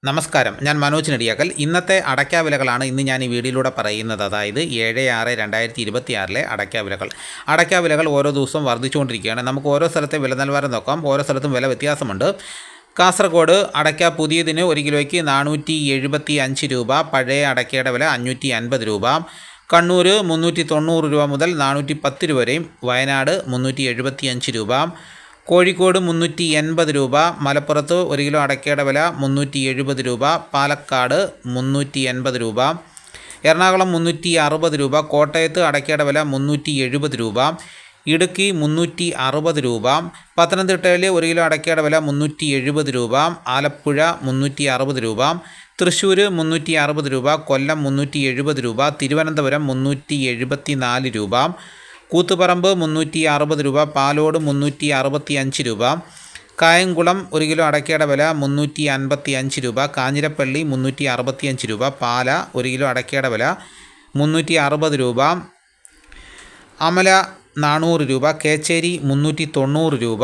നമസ്കാരം, ഞാൻ മനോജ് നെടിയാക്കൽ. ഇന്നത്തെ അടയ്ക്കാ വിലകളാണ് ഇന്ന് ഞാൻ ഈ വീഡിയോയിലൂടെ പറയുന്നത്. അതായത് 7/6/2026 അടയ്ക്കാ വിലകൾ ഓരോ ദിവസവും വർദ്ധിച്ചുകൊണ്ടിരിക്കുകയാണ്. നമുക്ക് ഓരോ സ്ഥലത്തെ വില നിലവാരം നോക്കാം. ഓരോ സ്ഥലത്തും വില വ്യത്യാസമുണ്ട്. കാസർഗോഡ് അടയ്ക്ക പുതിയതിന് 1 കിലോയ്ക്ക് 475 രൂപ, പഴയ അടയ്ക്കയുടെ വില 550 രൂപ. കണ്ണൂർ 390 രൂപ മുതൽ 410 രൂപ വരെയും, വയനാട് 375 രൂപ, കോഴിക്കോട് 380 രൂപ, മലപ്പുറത്ത് 1 കിലോ അടയ്ക്കയുടെ വില 370 രൂപ, പാലക്കാട് 380 രൂപ, എറണാകുളം 360 രൂപ, കോട്ടയത്ത് അടയ്ക്കയുടെ വില 370 രൂപ, ഇടുക്കി 360 രൂപ, പത്തനംതിട്ടയിൽ 1 കിലോ അടയ്ക്കയുടെ വില 370 രൂപ, ആലപ്പുഴ 360 രൂപ, തൃശ്ശൂർ 360 രൂപ, കൊല്ലം 370 രൂപ, തിരുവനന്തപുരം 374 രൂപ, കൂത്തുപറമ്പ് 360 രൂപ, പാലോട് 365 രൂപ, കായംകുളം 1 കിലോ അടയ്ക്കയുടെ വില 355 രൂപ, കാഞ്ഞിരപ്പള്ളി 365 രൂപ, പാല 1 കിലോ അടയ്ക്കയുടെ വില 360 രൂപ, അമല 400 രൂപ, കേച്ചേരി 390 രൂപ,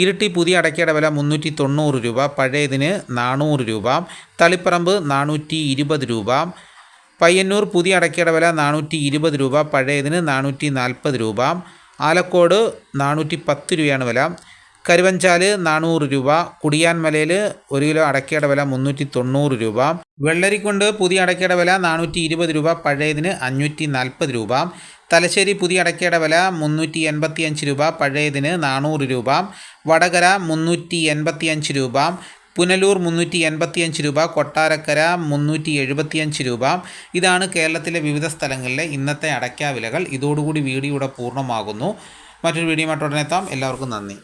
ഇരിട്ടി പുതിയ അടയ്ക്കയുടെ വില 390 രൂപ, പഴയതിന് 400 രൂപ, തളിപ്പറമ്പ് 420 രൂപ, പയ്യന്നൂർ പുതിയ അടയ്ക്കയുടെ വില 420 രൂപ, പഴയതിന് 440 രൂപ, ആലക്കോട് 410 രൂപയാണ് വില, കരുവഞ്ചാൽ 400 രൂപ, കുടിയാൻമലയിൽ 1 കിലോ അടയ്ക്കയുടെ വില 390 രൂപ, വെള്ളരിക്കുണ്ട് പുതിയ അടയ്ക്കയുടെ വില 420 രൂപ, പഴയതിന് 540 രൂപ, തലശ്ശേരി പുതിയ അടയ്ക്കയുടെ വില 385 രൂപ, പഴയതിന് 400 രൂപ, വടകര 385 രൂപ, പുനലൂർ 385 രൂപ, കൊട്ടാരക്കര 375 രൂപ. ഇതാണ് കേരളത്തിലെ വിവിധ സ്ഥലങ്ങളിലെ ഇന്നത്തെ അടയ്ക്കാ വിലകൾ. ഇതോടുകൂടി വീഡിയോ ഇവിടെ പൂർണ്ണമാകുന്നു. മറ്റൊരു വീഡിയോ ഉടനെ എത്താം. എല്ലാവർക്കും നന്ദി.